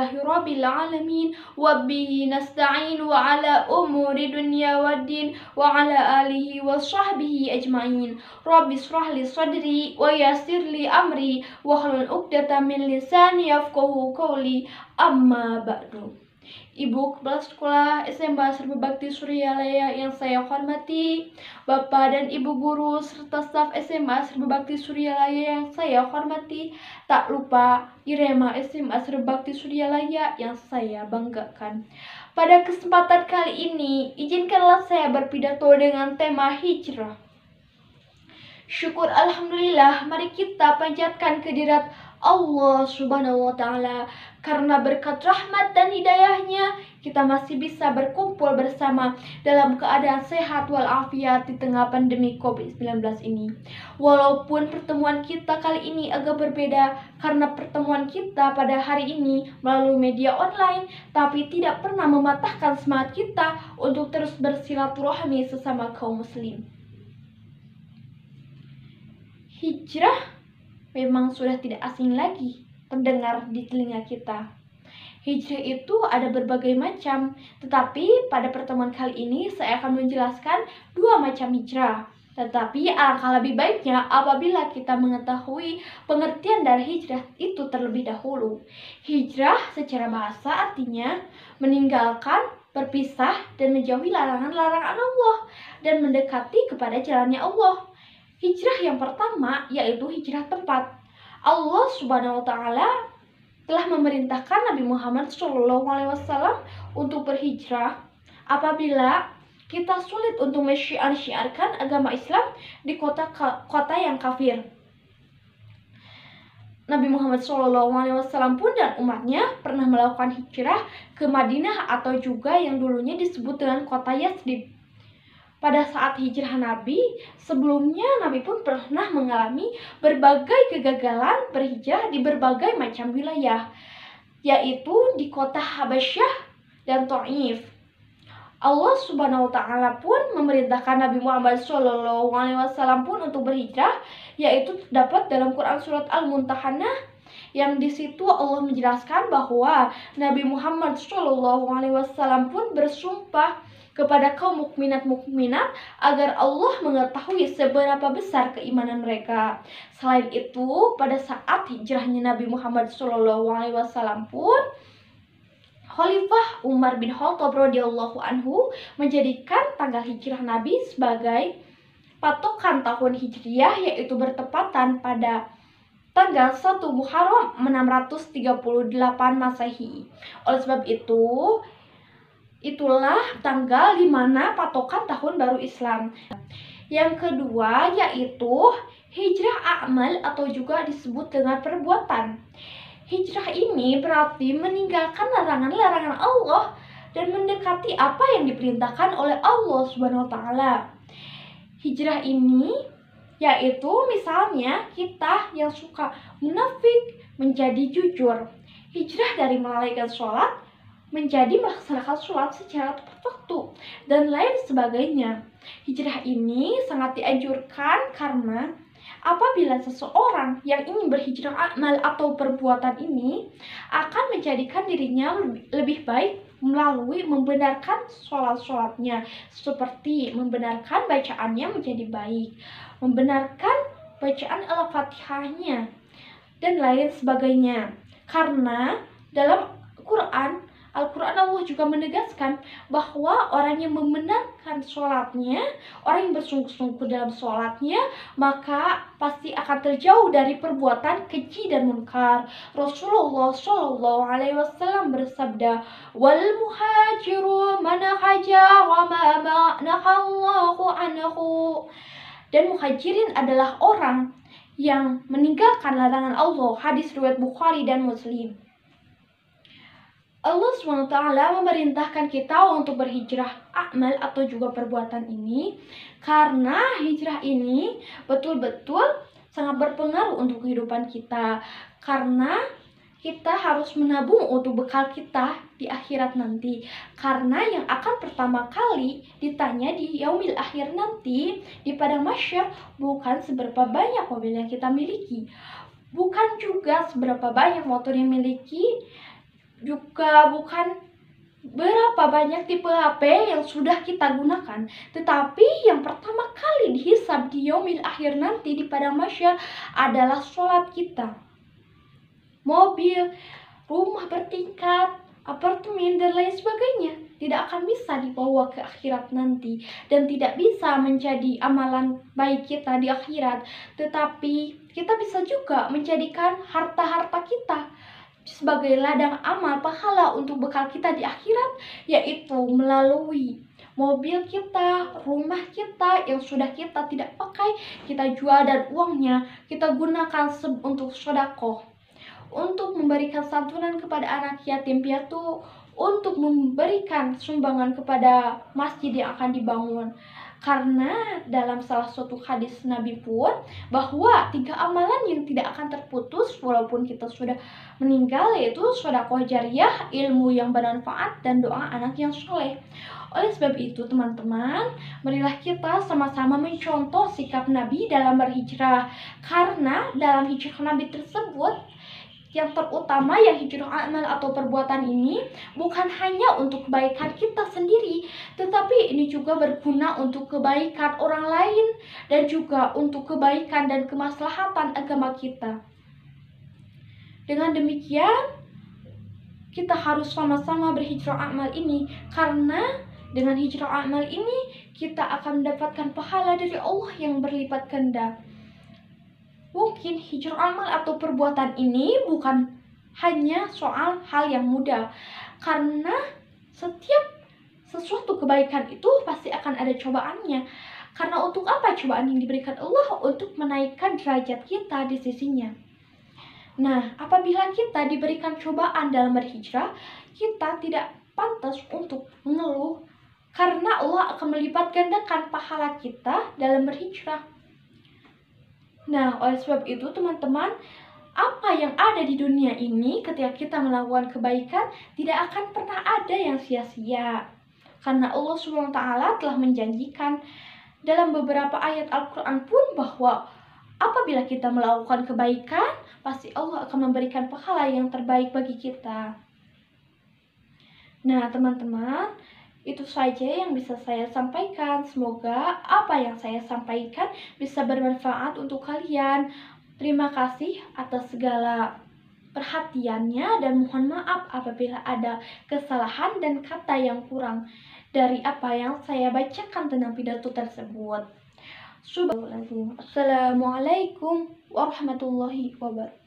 Alhamdulillahi Rabbil Alamin wa bihi nasta'in wa ala umuri dunya waddin wa ala alihi wa sahbihi ajma'in. Rabbi shrah li sadri wa yassir li amri wa hlul 'uqdatam min lisani yafqahu qawli. Amma ba'du. Ibu Kepala Sekolah SMA Serbaguna Bakti Suryalaya yang saya hormati, Bapak dan Ibu guru serta staf SMA Serbaguna Bakti Suryalaya yang saya hormati, tak lupa Irema SMA Serbaguna Bakti Suryalaya yang saya banggakan. Pada kesempatan kali ini, izinkanlah saya berpidato dengan tema hijrah. Syukur Alhamdulillah, mari kita panjatkan kehadirat Allah Subhanahu wa Ta'ala, karena berkat rahmat dan hidayahnya kita masih bisa berkumpul bersama dalam keadaan sehat walafiat di tengah pandemi COVID-19 ini. Walaupun pertemuan kita kali ini agak berbeda karena pertemuan kita pada hari ini melalui media online, tapi tidak pernah mematahkan semangat kita untuk terus bersilaturahmi sesama kaum muslim. Hijrah memang sudah tidak asing lagi terdengar di telinga kita. Hijrah itu ada berbagai macam, tetapi pada pertemuan kali ini saya akan menjelaskan dua macam hijrah. Tetapi alangkah lebih baiknya apabila kita mengetahui pengertian dari hijrah itu terlebih dahulu. Hijrah secara bahasa artinya meninggalkan, berpisah, dan menjauhi larangan-larangan Allah dan mendekati kepada jalannya Allah. Hijrah yang pertama yaitu hijrah tempat. Allah Subhanahu wa Ta'ala telah memerintahkan Nabi Muhammad SAW untuk berhijrah apabila kita sulit untuk mensyiarkan agama Islam di kota yang kafir. Nabi Muhammad SAW pun dan umatnya pernah melakukan hijrah ke Madinah atau juga yang dulunya disebut dengan kota Yatsrib. Pada saat hijrah Nabi, sebelumnya Nabi pun pernah mengalami berbagai kegagalan berhijrah di berbagai macam wilayah, yaitu di kota Habasyah dan Thaif. Allah Subhanahu wa Ta'ala pun memerintahkan Nabi Muhammad SAW pun untuk berhijrah, yaitu terdapat dalam Quran surat Al-Mumtahanah, yang di situ Allah menjelaskan bahwa Nabi Muhammad SAW pun bersumpah kepada kaum mukminat agar Allah mengetahui seberapa besar keimanan mereka. Selain itu, pada saat hijrahnya Nabi Muhammad SAW pun, Khalifah Umar bin Khattab radhiyallahu anhu menjadikan tanggal hijrah Nabi sebagai patokan tahun hijriah, yaitu bertepatan pada tanggal 1 Muharram 638 Masehi. Oleh sebab itu, itulah tanggal di mana patokan tahun baru Islam. Yang kedua yaitu hijrah amal atau juga disebut dengan perbuatan. Hijrah ini berarti meninggalkan larangan-larangan Allah dan mendekati apa yang diperintahkan oleh Allah Subhanahu wa Ta'ala. Hijrah ini yaitu misalnya kita yang suka munafik menjadi jujur. Hijrah dari melalaikan sholat menjadi melaksanakan sholat secara tepat waktu, dan lain sebagainya. Hijrah ini sangat dianjurkan karena apabila seseorang yang ingin berhijrah amal atau perbuatan ini akan menjadikan dirinya lebih baik melalui membenarkan sholat-sholatnya, seperti membenarkan bacaannya menjadi baik, membenarkan bacaan Al-Fatihahnya, dan lain sebagainya. Karena dalam Al-Quran Allah juga menegaskan bahwa orang yang membenarkan sholatnya, orang yang bersungguh-sungguh dalam sholatnya, maka pasti akan terjauh dari perbuatan keji dan munkar. Rasulullah SAW bersabda, "Wal muhajiru man haja wa ma nahallahu anhu." Dan muhajirin adalah orang yang meninggalkan larangan Allah. Hadis riwayat Bukhari dan Muslim. Allah SWT memerintahkan kita untuk berhijrah amal atau juga perbuatan ini karena hijrah ini betul-betul sangat berpengaruh untuk kehidupan kita, karena kita harus menabung untuk bekal kita di akhirat nanti. Karena yang akan pertama kali ditanya di yaumil akhir nanti di padang mahsyar bukan seberapa banyak mobil yang kita miliki, bukan juga seberapa banyak motor yang miliki, juga bukan berapa banyak tipe HP yang sudah kita gunakan, tetapi yang pertama kali dihisab di yaumil akhir nanti di padang mahsyar adalah sholat kita. Mobil, rumah bertingkat, apartemen, dan lain sebagainya tidak akan bisa dibawa ke akhirat nanti dan tidak bisa menjadi amalan baik kita di akhirat, tetapi kita bisa juga menjadikan harta-harta kita sebagai ladang amal pahala untuk bekal kita di akhirat, yaitu melalui mobil kita, rumah kita yang sudah kita tidak pakai, kita jual dan uangnya kita gunakan untuk sedekah, untuk memberikan santunan kepada anak yatim piatu, untuk memberikan sumbangan kepada masjid yang akan dibangun. Karena dalam salah satu hadis Nabi pun bahwa 3 amalan yang tidak akan terputus walaupun kita sudah meninggal, yaitu sedekah jariyah, ilmu yang bermanfaat, dan doa anak yang soleh. Oleh sebab itu teman-teman, marilah kita sama-sama mencontoh sikap Nabi dalam berhijrah. Karena dalam hijrah Nabi tersebut, yang terutama yang hijrah amal atau perbuatan ini bukan hanya untuk kebaikan kita sendiri, tetapi ini juga berguna untuk kebaikan orang lain dan juga untuk kebaikan dan kemaslahatan agama kita. Dengan demikian, kita harus sama-sama berhijrah amal ini, karena dengan hijrah amal ini kita akan mendapatkan pahala dari Allah yang berlipat ganda. Mungkin hijrah amal atau perbuatan ini bukan hanya soal hal yang mudah, karena setiap sesuatu kebaikan itu pasti akan ada cobaannya. Karena untuk apa cobaan yang diberikan Allah? Untuk menaikkan derajat kita di sisinya. Nah, apabila kita diberikan cobaan dalam berhijrah, kita tidak pantas untuk mengeluh, karena Allah akan melipat gandakan pahala kita dalam berhijrah. Nah, oleh sebab itu teman-teman, apa yang ada di dunia ini ketika kita melakukan kebaikan tidak akan pernah ada yang sia-sia. Karena Allah SWT telah menjanjikan dalam beberapa ayat Al-Quran pun bahwa apabila kita melakukan kebaikan, pasti Allah akan memberikan pahala yang terbaik bagi kita. Nah, teman-teman, itu saja yang bisa saya sampaikan. Semoga apa yang saya sampaikan bisa bermanfaat untuk kalian. Terima kasih atas segala perhatiannya dan mohon maaf apabila ada kesalahan dan kata yang kurang dari apa yang saya bacakan tentang pidato tersebut. Assalamualaikum warahmatullahi wabarakatuh.